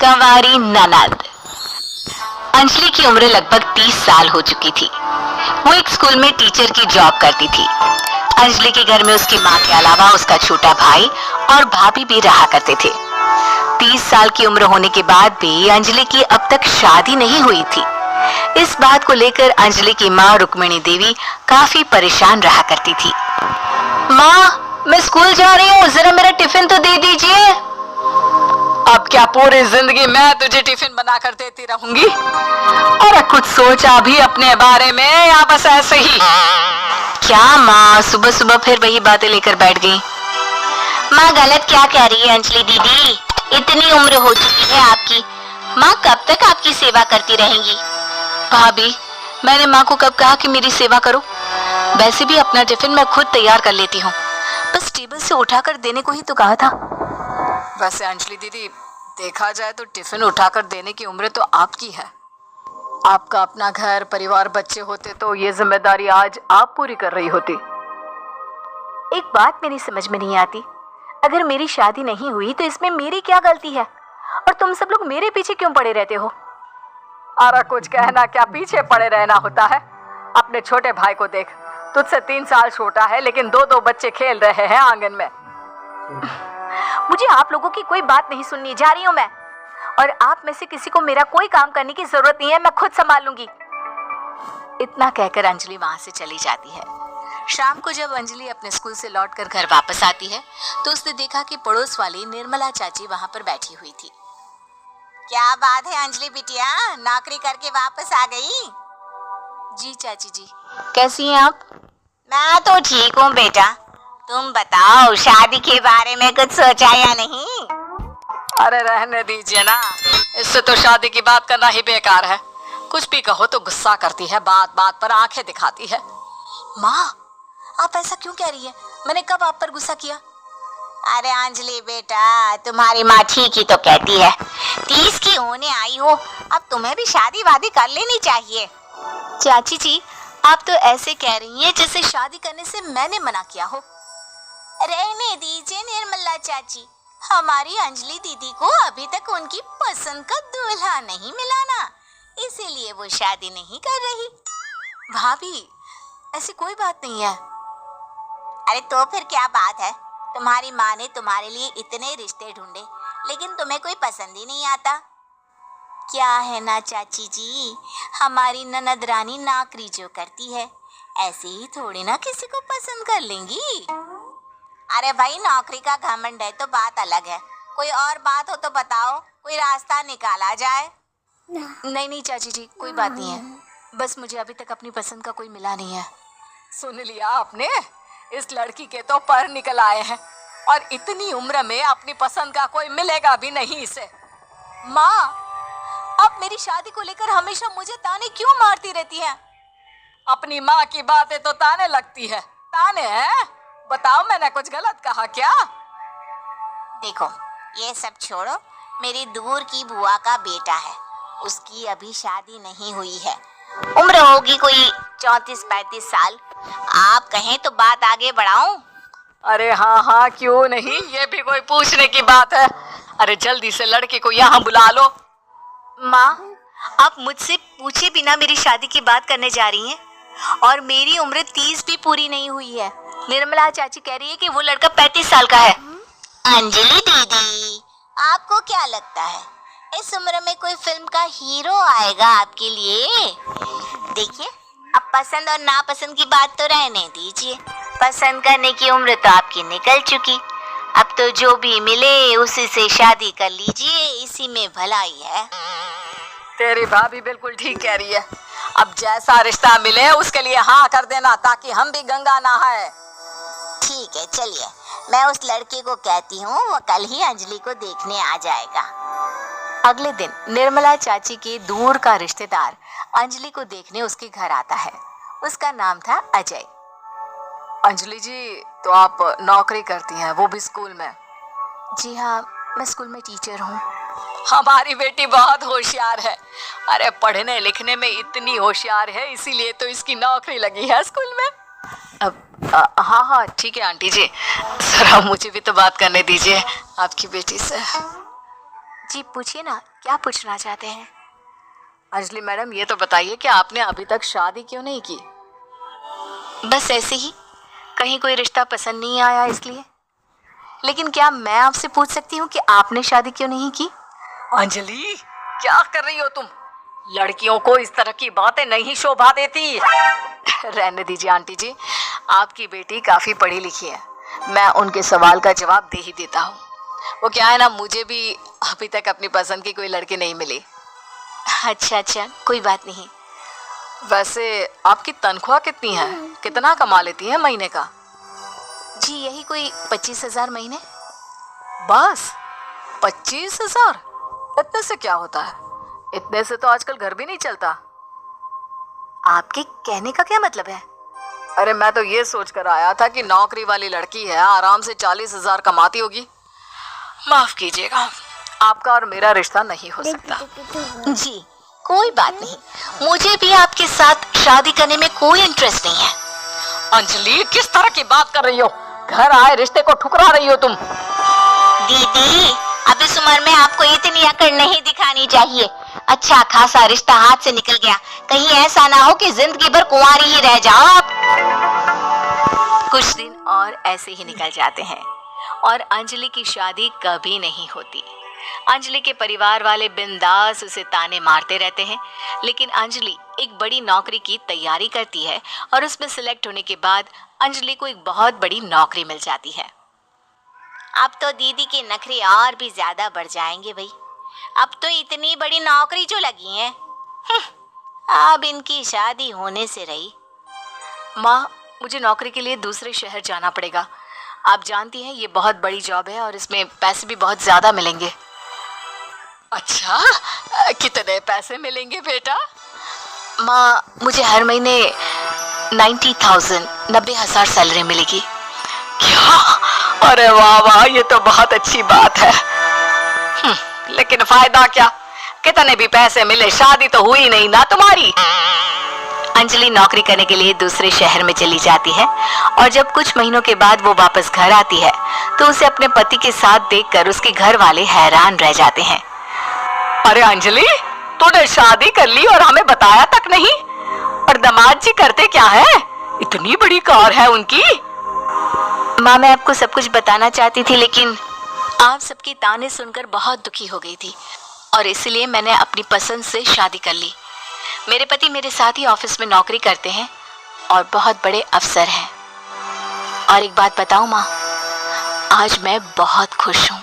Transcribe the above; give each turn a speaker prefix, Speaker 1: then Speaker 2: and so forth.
Speaker 1: कंवारी ननद। अंजलि की उम्र लगभग 30 साल हो चुकी थी। वो एक स्कूल में टीचर की जॉब करती थी। अंजलि के घर में उसकी माँ के अलावा उसका छोटा भाई और भाभी भी रहा करते थे। 30 साल की उम्र होने के बाद भी अंजलि की अब तक शादी नहीं हुई थी। इस बात को लेकर अंजलि की माँ रुक्मिणी देवी काफी परेशान रहा करती थी। माँ, मैं स्कूल जा रही हूँ, जरा मेरा टिफिन तो दे दीजिए। अब क्या पूरी जिंदगी मैं तुझे टिफिन बनाकर देती रहूंगी? अरे कुछ सोचा भी अपने बारे में या बस ऐसे ही? क्या माँ, सुबह सुबह फिर वही बातें लेकर बैठ गई। माँ गलत क्या कह रही है अंजलि दीदी? इतनी उम्र हो चुकी है आपकी, माँ कब तक आपकी सेवा करती रहेंगी? भाभी, मैंने माँ को कब कहा कि मेरी सेवा करो? वैसे भी अपना टिफिन मैं खुद तैयार कर लेती हूँ, बस टेबल से उठाकर देने को ही तो कहा था। वैसे अंजलि दीदी, देखा जाए तो टिफिन उठाकर देने की उम्र तो आपकी है। आपका अपना घर परिवार बच्चे होते तो ये जिम्मेदारी आज आप पूरी कर रही होती। एक बात मेरी समझ में नहीं आती, अगर मेरी शादी नहीं हुई तो इसमें मेरी क्या गलती है और तुम सब लोग मेरे पीछे क्यों पड़े रहते हो? अरे कुछ कहना क्या पीछे पड़े रहना होता है? अपने छोटे भाई को देख, तुझसे 3 साल छोटा है लेकिन 2-2 बच्चे खेल रहे हैं आंगन में। मुझे आप लोगों की कोई बात नहीं सुननी, जा रही हूँ मैं। और आप में से किसी को मेरा कोई काम करने की जरूरत नहीं है, मैं खुद संभाल लूंगी। इतना कहकर अंजलि वहां से चली जाती है। शाम को जब अंजलि अपने स्कूल से लौटकर घर वापस आती है तो उसने देखा कि पड़ोस वाली निर्मला चाची वहां पर बैठी हुई थी। क्या बात है अंजलि बिटिया, नौकरी करके वापस आ गई? जी चाची जी। कैसी हैं आप? मैं तो ठीक हूँ बेटा, तुम बताओ शादी के बारे में कुछ सोचा या नहीं? अरे रहने दीजिए ना, इससे तो शादी की बात करना ही बेकार है। कुछ भी कहो तो गुस्सा करती है, बात बात पर आंखें दिखाती है। माँ, आप ऐसा क्यों कह रही है? मैंने कब आप पर गुस्सा किया? अरे अंजलि बेटा, तुम्हारी माँ ठीक ही तो कहती है। 30 की होने आई हो, अब तुम्हें भी शादी वादी कर लेनी चाहिए। चाची जी, आप तो ऐसे कह रही हैं जैसे शादी करने से मैंने मना किया हो। रहने दीजिए निर्मला चाची, हमारी अंजलि दीदी को अभी तक उनकी पसंद का दूल्हा नहीं मिला ना, इसीलिए वो शादी नहीं कर रही। भाभी, ऐसी कोई बात नहीं है। अरे तो फिर क्या बात है? तुम्हारी माँ ने तुम्हारे लिए इतने रिश्ते ढूंढे लेकिन तुम्हें कोई पसंद ही नहीं आता। क्या है ना चाची जी, हमारी ननद रानी नौकरी जो करती है ऐसे ही थोड़ी ना किसी को पसंद कर लेंगी। अरे भाई, नौकरी का घमंड है तो बात अलग है, कोई और बात हो तो बताओ, कोई रास्ता निकाला जाए। नहीं नहीं चाची जी, कोई बात नहीं है, बस मुझे अभी तक अपनी पसंद का कोई मिला नहीं है। सुन लिया आपने, इस लड़की के तो पर निकल आए हैं और इतनी उम्र में अपनी पसंद का कोई मिलेगा भी नहीं इसे। माँ, आप मेरी शादी को लेकर हमेशा मुझे ताने क्यों मारती रहती हैं? अपनी माँ की बातें तो ताने लगती है। ताने हैं? बताओ, मैंने कुछ गलत कहा क्या? देखो, ये सब छोड़ो, मेरी दूर की बुआ का बेटा है, उसकी अभी शादी नहीं हुई है, उम्र होगी कोई 34-35 साल। आप कहें तो बात आगे बढ़ाऊं? अरे हाँ हाँ, क्यों नहीं, ये भी कोई पूछने की बात है। अरे जल्दी से लड़के को यहाँ बुला लो। माँ, आप मुझसे पूछे बिना मेरी शादी की बात करने जा रही हैं और मेरी उम्र 30 भी पूरी नहीं हुई है। निर्मला चाची कह रही है कि वो लड़का 35 साल का है। अंजलि दीदी, आपको क्या लगता है इस उम्र में कोई फिल्म का हीरो आएगा आपके लिए? देखिए, अब पसंद और नापसंद की बात तो रहने दीजिए, पसंद करने की उम्र तो आपकी निकल चुकी। अब तो जो भी मिले उसी से शादी कर लीजिए, इसी में भलाई है। तेरी भाभी बिल्कुल ठीक कह रही है, अब जैसा रिश्ता मिले उसके लिए हाँ कर देना ताकि हम भी गंगा नहाए। ठीक है, चलिए मैं उस लड़के को कहती हूँ, वो कल ही अंजलि को देखने आ जाएगा। अगले दिन निर्मला चाची के दूर का रिश्तेदार अंजलि को देखने उसके घर आता है। उसका नाम था अजय। अंजलि जी, तो आप नौकरी करती हैं, वो भी स्कूल में? जी हाँ, मैं स्कूल में टीचर हूँ। हमारी बेटी बहुत होशियार है। अरे पढ़ने लिखने में इतनी होशियार है, इसीलिए तो इसकी नौकरी लगी है स्कूल में। हाँ हाँ ठीक है आंटी जी, जरा मुझे भी तो बात करने दीजिए आपकी बेटी से। जी पूछिए ना, क्या पूछना चाहते हैं?
Speaker 2: अंजलि मैडम, ये तो बताइए कि आपने अभी तक शादी क्यों नहीं की?
Speaker 1: बस ऐसे ही, कहीं कोई रिश्ता पसंद नहीं आया इसलिए। लेकिन क्या मैं आपसे पूछ सकती हूँ कि आपने शादी क्यों नहीं की?
Speaker 2: अंजलि, क्या कर रही हो तुम? लड़कियों को इस तरह की बातें नहीं शोभा देती। रहने दीजिए आंटी जी, आपकी बेटी काफी पढ़ी लिखी है, मैं उनके सवाल का जवाब दे ही देता हूँ। वो क्या है ना, मुझे भी अभी तक अपनी पसंद की कोई लड़की नहीं मिली।
Speaker 1: अच्छा, कोई बात नहीं।
Speaker 2: वैसे आपकी तनख्वाह कितनी है? कितना कमा लेती है महीने का?
Speaker 1: जी यही कोई 25,000 महीने।
Speaker 2: बस 25,000? इतने से क्या होता है? इतने से तो आजकल घर भी नहीं चलता।
Speaker 1: आपके कहने का क्या मतलब है?
Speaker 2: अरे मैं तो ये सोच कर आया था कि नौकरी वाली लड़की है, आराम से 40,000 कमाती होगी। माफ कीजिएगा, आपका और मेरा रिश्ता नहीं हो सकता।
Speaker 1: जी कोई बात नहीं, मुझे भी आपके साथ शादी करने में कोई इंटरेस्ट नहीं है।
Speaker 2: अंजलि, किस तरह की बात कर रही हो? घर आए रिश्ते को ठुकरा रही हो तुम।
Speaker 1: दीदी, अब इस उम्र में आपको इतनी अकड़ नहीं दिखानी चाहिए। अच्छा खासा रिश्ता हाथ से निकल गया, कहीं ऐसा ना हो कि जिंदगी भर कुंवारी ही रह जाओ आप। कुछ दिन और ऐसे ही निकल जाते हैं और अंजलि की शादी कभी नहीं होती। अंजलि के परिवार वाले बिंदास उसे ताने मारते रहते हैं, लेकिन अंजलि एक बड़ी नौकरी की तैयारी करती है और उसमें सिलेक्ट होने के बाद अंजलि को एक बहुत बड़ी नौकरी मिल जाती है। अब तो दीदी के नखरे और भी ज्यादा बढ़ जाएंगे भाई, अब तो इतनी बड़ी नौकरी जो लगी है, अब इनकी शादी होने से रही।
Speaker 2: माँ, मुझे नौकरी के लिए दूसरे शहर जाना पड़ेगा। आप जानती हैं ये बहुत बड़ी जॉब है और इसमें पैसे भी बहुत ज्यादा मिलेंगे। अच्छा, कितने पैसे मिलेंगे बेटा?
Speaker 1: माँ, मुझे हर महीने 90,000 सैलरी मिलेगी।
Speaker 2: क्या? अरे वाह वाह, ये तो बहुत अच्छी बात है। लेकिन फायदा क्या? कितने भी पैसे मिले, शादी तो हुई नहीं ना तुम्हारी।
Speaker 1: अंजलि नौकरी करने के लिए दूसरे शहर में चली जाती है और जब कुछ महीनों के बाद वो वापस घर आती है तो उसे अपने पति के साथ देखकर उसके घर वाले हैरान रह जाते हैं।
Speaker 2: अरे अंजलि, तूने शादी कर ली और हमें बताया तक नहीं। और दामाद जी करते क्या है? इतनी बड़ी कार है उनकी।
Speaker 1: माँ, मैं आपको सब कुछ बताना चाहती थी, लेकिन आप सबके ताने सुनकर बहुत दुखी हो गई थी और इसलिए मैंने अपनी पसंद से शादी कर ली। मेरे पति मेरे साथ ही ऑफिस में नौकरी करते हैं और बहुत बड़े अफसर हैं। और एक बात बताऊं माँ, आज मैं बहुत खुश हूँ।